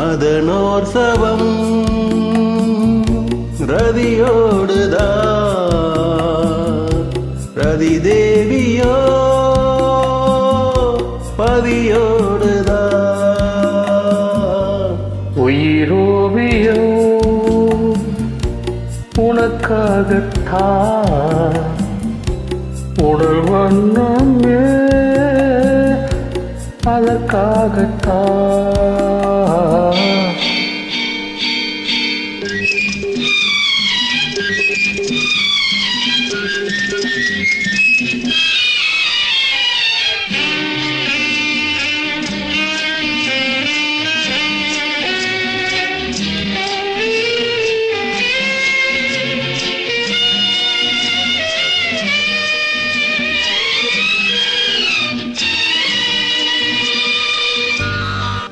மதனோற்சவம் ரதியோடுதா ரதி தேவியோ பதியோடுதா உயிரோவியோ உனக்காகத்தா உடல் வண்ணமே அதற்காகத்தா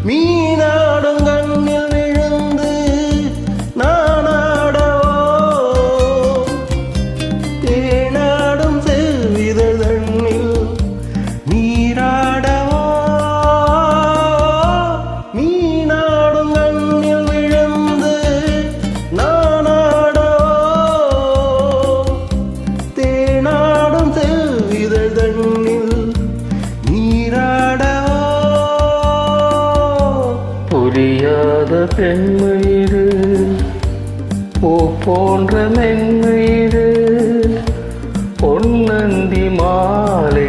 மீனாடும் கண்ணில் விழுந்து நானாடவோ தேனாடும் செவ்விதழ் தண்ணில் நீராடவோ மீனாடும் கண்ணில் விழுந்து நானாடவோ தேனாடும் செவ்விதழ் தண்ணில் புரியாத பெண்மயிறு பூ போன்ற மென்மயிறு பொன்னந்தி மாலை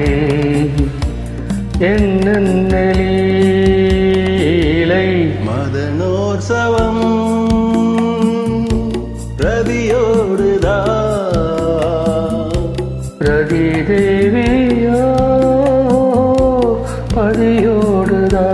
என்னென்னலீலை மதனோற்சவம் ரதியோடுதா ரதி தேவியோ பதியோடுதா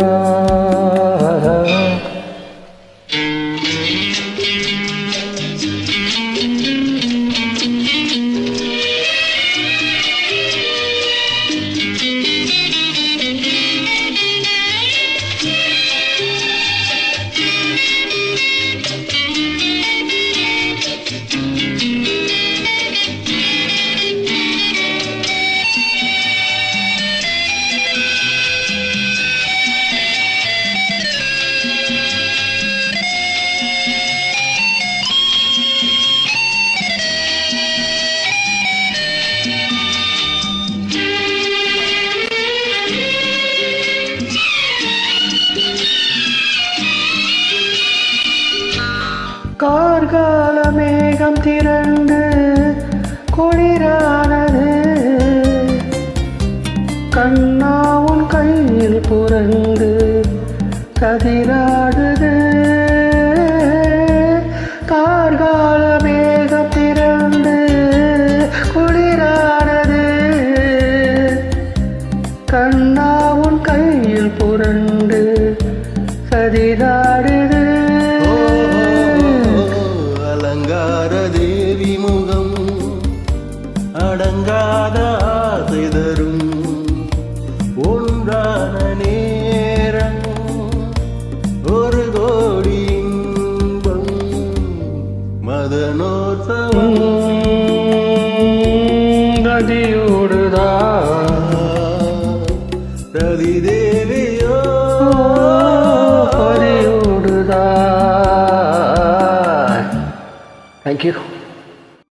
கார்கால மேகம் திரண்டு குளிரானது கண்ணாவும் கையில் புரண்டு கதிராடுது கார்கால மேகம் திரண்டு குளிரானது கண்ணாவும் கையில் புரண்டு கதிராடுது தேவி முகம் அடங்காத ஆசை தரும் ஒன்றான நேரம் ஒரு கோடி இன்பம் மதனோற்சவம் ரதியோடுதா ரதி தேவியோ பதியோடுதா. Thank you.